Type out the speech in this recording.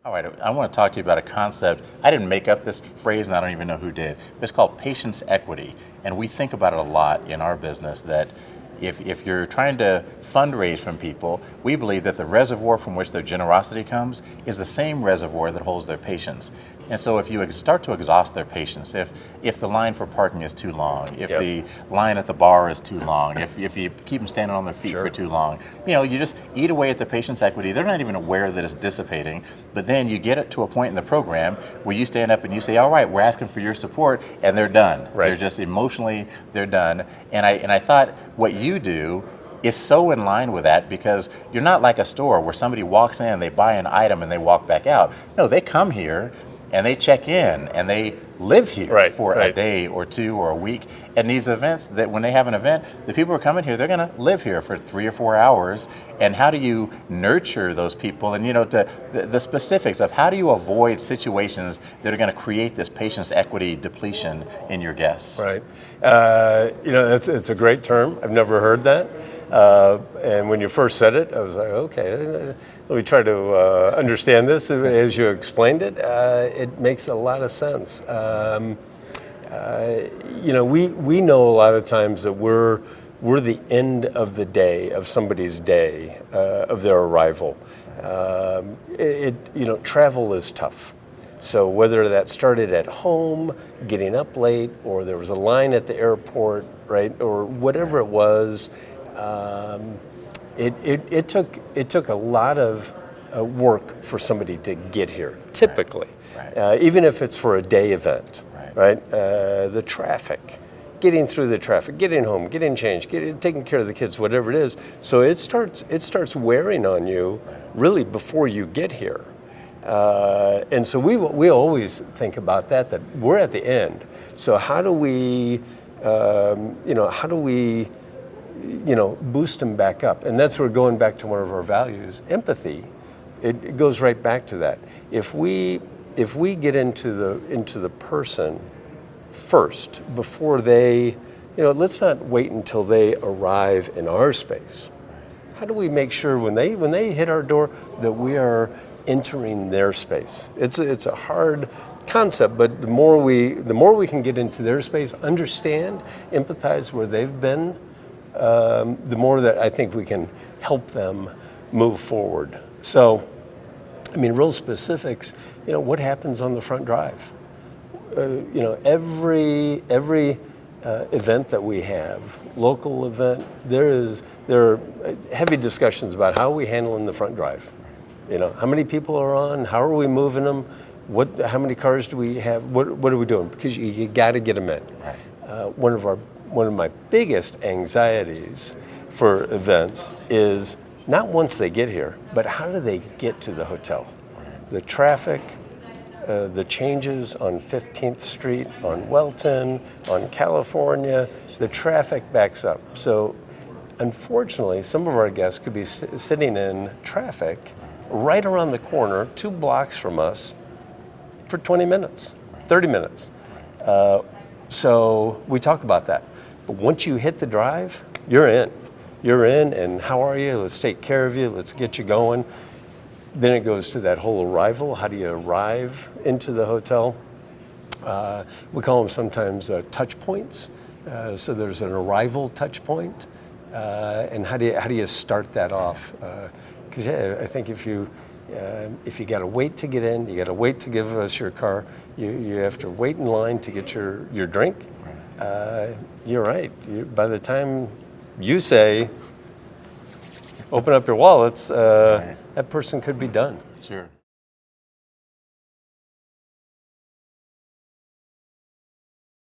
All right, I want to talk to you about a concept. I didn't make up this phrase and I don't even know who did. It's called patience equity. And we think about it a lot in our business that if you're trying to fundraise from people, we believe that the reservoir from which their generosity comes is the same reservoir that holds their patience. And so if you start to exhaust their patience, if the line for parking is too long, if the line at the bar is too long, if you keep them standing on their feet for too long, you just eat away at their patience equity. They're not even aware that it's dissipating, but then you get it to a point in the program where you stand up and you say, all right, we're asking for your support, and they're done. Right. They're just emotionally, they're done. And I thought what you do is so in line with that, because you're not like a store where somebody walks in, they buy an item, and they walk back out. No, they come here and they check in and they live here for a day or two or a week. And these events, that when they have an event, the people who are coming here, they're going to live here for 3 or 4 hours. And how do you nurture those people? And the specifics of how do you avoid situations that are going to create this patience equity depletion in your guests? Right. It's a great term. I've never heard that. And when you first said it, I was like, okay, let me try to understand this. As you explained it, it makes a lot of sense. We know a lot of times that we're the end of the day of somebody's day of their arrival. Travel is tough. So whether that started at home, getting up late, or there was a line at the airport, right, or whatever it was, it took a lot of work for somebody to get here, typically, even if it's for a day event, right? The traffic, getting through the traffic, getting home, getting changed, taking care of the kids, whatever it is. So it starts wearing on you really before you get here. And so we always think about that we're at the end. So how do we boost them back up? And that's where going back to one of our values, empathy. It goes right back to that. If we get into the person first before they, let's not wait until they arrive in our space. How do we make sure when they hit our door that we are entering their space? It's a hard concept, but the more we can get into their space, understand, empathize where they've been, the more that I think we can help them move forward. So, real specifics, what happens on the front drive? Every event that we have, local event, there are heavy discussions about how we handle in the front drive. How many people are on? How are we moving them? How many cars do we have? What are we doing? Because you got to get them in. Right. One of my biggest anxieties for events is not once they get here, but how do they get to the hotel? The traffic, the changes on 15th Street, on Welton, on California, the traffic backs up. So unfortunately, some of our guests could be sitting in traffic right around the corner, 2 blocks from us, for 20 minutes, 30 minutes. So we talk about that. But once you hit the drive, you're in. You're in, and how are you? Let's take care of you. Let's get you going. Then it goes to that whole arrival. How do you arrive into the hotel? We call them sometimes touch points. So there's an arrival touch point. And how do you start that off? Because I think if you got to wait to get in, you got to wait to give us your car, you have to wait in line to get your drink. You're right. By the time you say, open up your wallets, that person could be done. Sure.